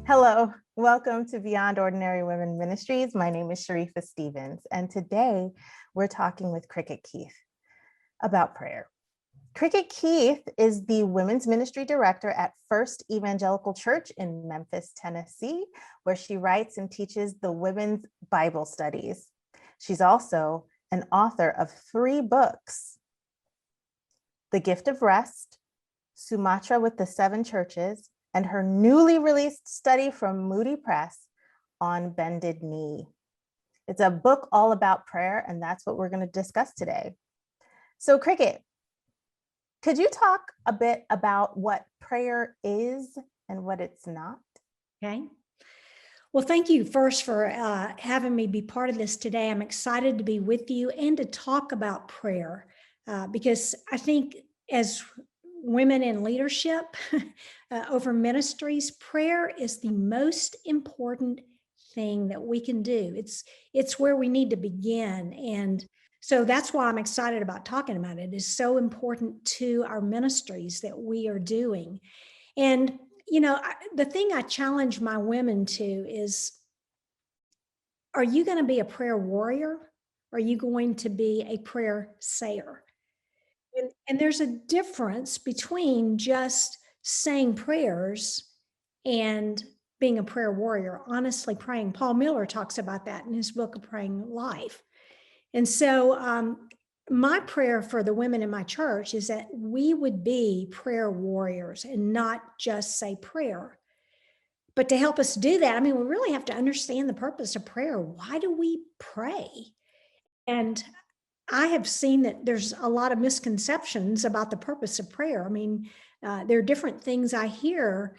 Hello, welcome to Beyond Ordinary Women Ministries. My name is Sharifa Stevens, and today we're talking with Crickett Keeth about prayer. Crickett Keeth is the Women's Ministry Director at First Evangelical Church in Memphis, Tennessee, where she writes and teaches the Women's Bible Studies. She's also an author of 3 books: The Gift of Rest, Sumatra with the 7 Churches, and her newly released study from Moody Press on Bended Knee. It's a book all about prayer, and that's what we're going to discuss today. So Crickett, could you talk a bit about what prayer is and what it's not? Okay. Well, thank you first for having me be part of this today. I'm excited to be with you and to talk about prayer because I think as women in leadership over ministries, prayer is the most important thing that we can do. It's where we need to begin. And so that's why I'm excited about talking about it. It's so important to our ministries that we are doing. And the thing I challenge my women to is, are you going to be a prayer warrior? Or are you going to be a prayer sayer? And there's a difference between just saying prayers and being a prayer warrior, honestly praying. Paul Miller talks about that in his book, A Praying Life. And so my prayer for the women in my church is that we would be prayer warriors and not just say prayer. But to help us do that, we really have to understand the purpose of prayer. Why do we pray? And I have seen that there's a lot of misconceptions about the purpose of prayer. There are different things I hear.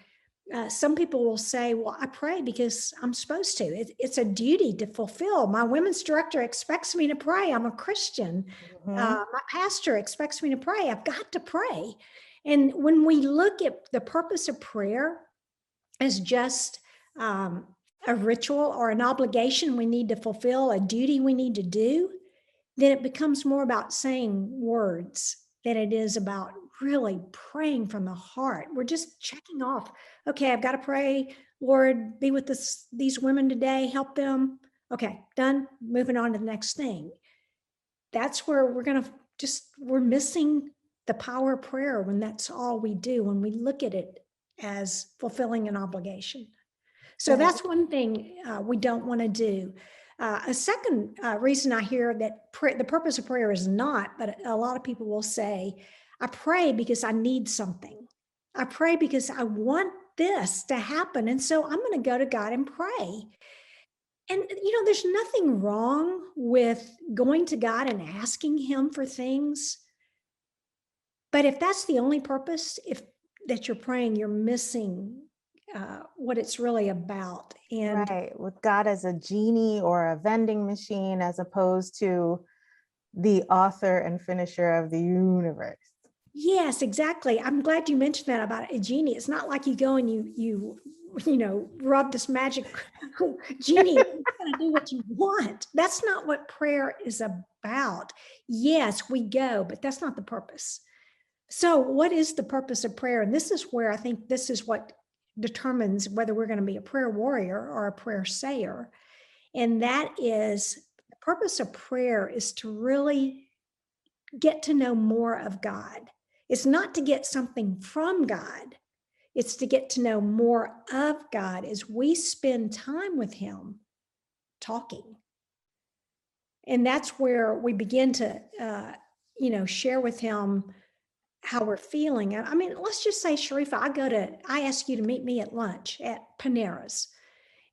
Some people will say, well, I pray because I'm supposed to. It's a duty to fulfill. My women's director expects me to pray. I'm a Christian. My pastor expects me to pray. I've got to pray. And when we look at the purpose of prayer as just a ritual or an obligation we need to fulfill, a duty we need to do, then it becomes more about saying words than it is about really praying from the heart. We're just checking off, okay, I've got to pray, Lord, be with these women today, help them. Okay, done, moving on to the next thing. That's where we're missing the power of prayer when that's all we do, when we look at it as fulfilling an obligation. So that's one thing we don't want to do. A second reason I hear that the purpose of prayer is not, but a lot of people will say, I pray because I need something. I pray because I want this to happen. And so I'm going to go to God and pray. And, there's nothing wrong with going to God and asking him for things. But if that's the only purpose, that you're praying, you're missing what it's really about. And right, with God as a genie or a vending machine, as opposed to the author and finisher of the universe. Yes, exactly. I'm glad you mentioned that about a genie. It's not like you go and you rub this magic genie. It's going to do what you want. That's not what prayer is about. Yes, we go, but that's not the purpose. So what is the purpose of prayer? And this is where I think this is what determines whether we're going to be a prayer warrior or a prayer sayer. And that is, the purpose of prayer is to really get to know more of God. It's not to get something from God. It's to get to know more of God as we spend time with him talking. And that's where we begin to, share with him how we're feeling. Let's just say, Sharifa, I ask you to meet me at lunch at Panera's,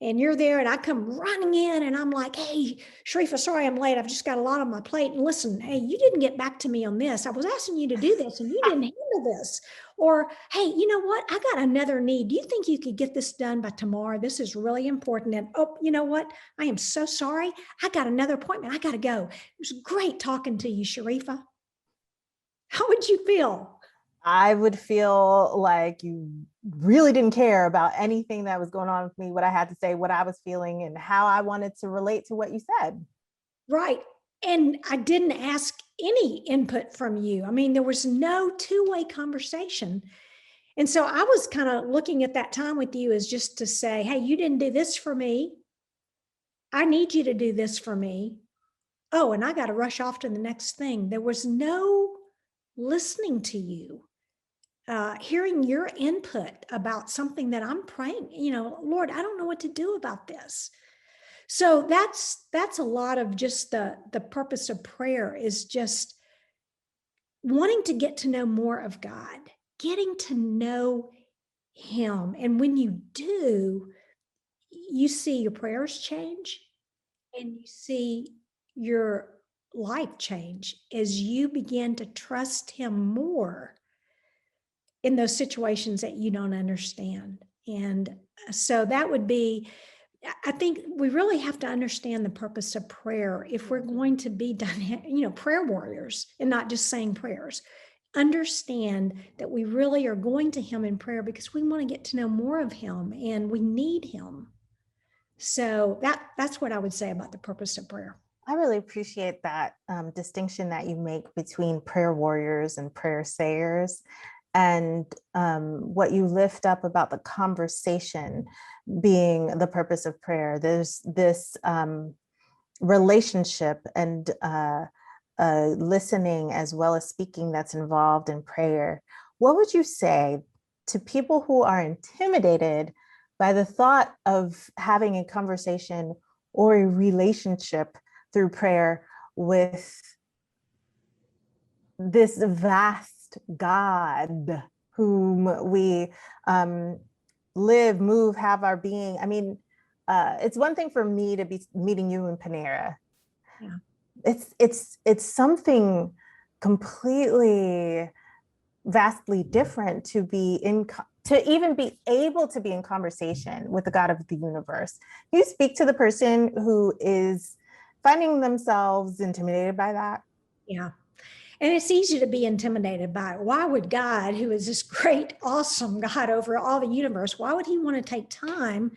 and you're there, and I come running in, and I'm like, hey, Sharifa, sorry I'm late. I've just got a lot on my plate. And listen, hey, you didn't get back to me on this. I was asking you to do this, and you didn't handle this. Or, hey, you know what? I got another need. Do you think you could get this done by tomorrow? This is really important. And, oh, you know what? I am so sorry. I got another appointment. I got to go. It was great talking to you, Sharifa. How would you feel? I would feel like you really didn't care about anything that was going on with me, what I had to say, what I was feeling, and how I wanted to relate to what you said. Right. And I didn't ask any input from you. There was no two-way conversation. And so I was kind of looking at that time with you as just to say, hey, you didn't do this for me. I need you to do this for me. Oh, and I got to rush off to the next thing. There was no listening to you, hearing your input about something that I'm praying, Lord, I don't know what to do about this. So that's a lot of just the purpose of prayer, is just wanting to get to know more of God, getting to know him. And when you do, you see your prayers change, and you see your life change as you begin to trust him more in those situations that you don't understand. And so that would be, I think we really have to understand the purpose of prayer if we're going to be prayer warriors and not just saying prayers. Understand that we really are going to him in prayer because we want to get to know more of him and we need him. So that's what I would say about the purpose of prayer. I really appreciate that distinction that you make between prayer warriors and prayer sayers, and what you lift up about the conversation being the purpose of prayer. There's this relationship and listening as well as speaking that's involved in prayer. What would you say to people who are intimidated by the thought of having a conversation or a relationship through prayer with this vast God whom we live, move, have our being? I mean, it's one thing for me to be meeting you in Panera. Yeah. It's something completely vastly different to be in, to even be able to be in conversation with the God of the universe. Can you speak to the person who is finding themselves intimidated by that? Yeah. And it's easy to be intimidated by it. Why would God, who is this great, awesome God over all the universe, why would he want to take time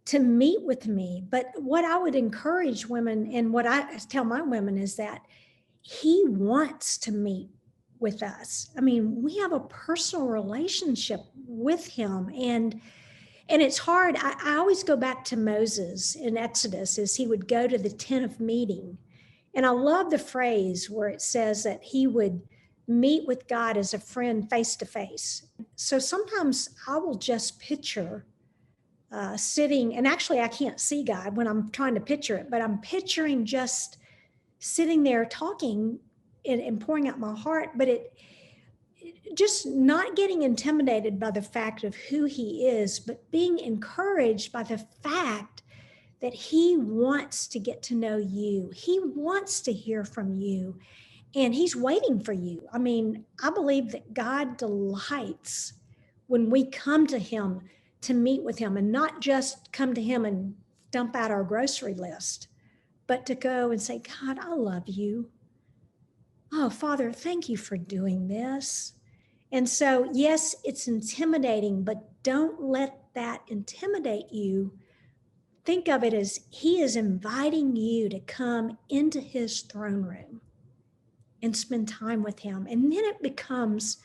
to meet with me? But what I would encourage women, and what I tell my women, is that he wants to meet with us. I mean, we have a personal relationship with him, and it's hard. I always go back to Moses in Exodus as he would go to the tent of meeting. And I love the phrase where it says that he would meet with God as a friend face to face. So sometimes I will just picture sitting, and actually I can't see God when I'm trying to picture it, but I'm picturing just sitting there talking and pouring out my heart, but it just not getting intimidated by the fact of who he is, but being encouraged by the fact that he wants to get to know you. He wants to hear from you, and he's waiting for you. I mean, I believe that God delights when we come to him to meet with him, and not just come to him and dump out our grocery list, but to go and say, God, I love you. Oh, Father, thank you for doing this. And so, yes, it's intimidating, but don't let that intimidate you. Think of it as he is inviting you to come into his throne room and spend time with him. And then it becomes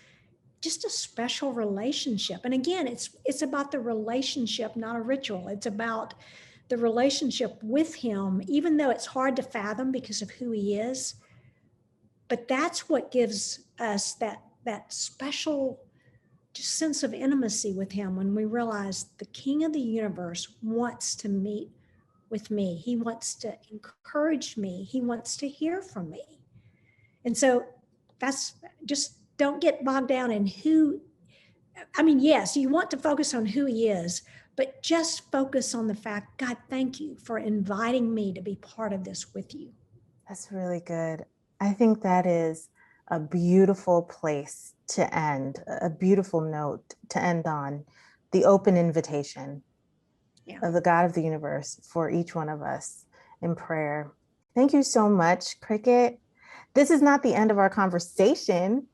just a special relationship. And again, it's about the relationship, not a ritual. It's about the relationship with him, even though it's hard to fathom because of who he is. But that's what gives us that special just sense of intimacy with him, when we realize the King of the universe wants to meet with me. He wants to encourage me. He wants to hear from me. And so that's just, don't get bogged down in who, I mean, yes, you want to focus on who he is, but just focus on the fact, God, thank you for inviting me to be part of this with you. That's really good. I think that is a beautiful place to end, a beautiful note to end on, the open invitation of the God of the universe for each one of us in prayer. Thank you so much, Crickett. This is not the end of our conversation.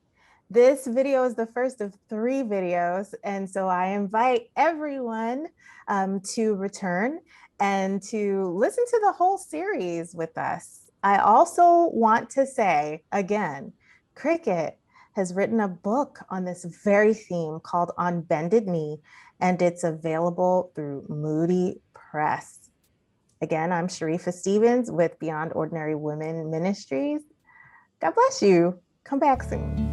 This video is the first of 3 videos. And so I invite everyone to return and to listen to the whole series with us. I also want to say again, Crickett has written a book on this very theme called On Bended Knee, and it's available through Moody Press. Again, I'm Sharifa Stevens with Beyond Ordinary Women Ministries. God bless you. Come back soon.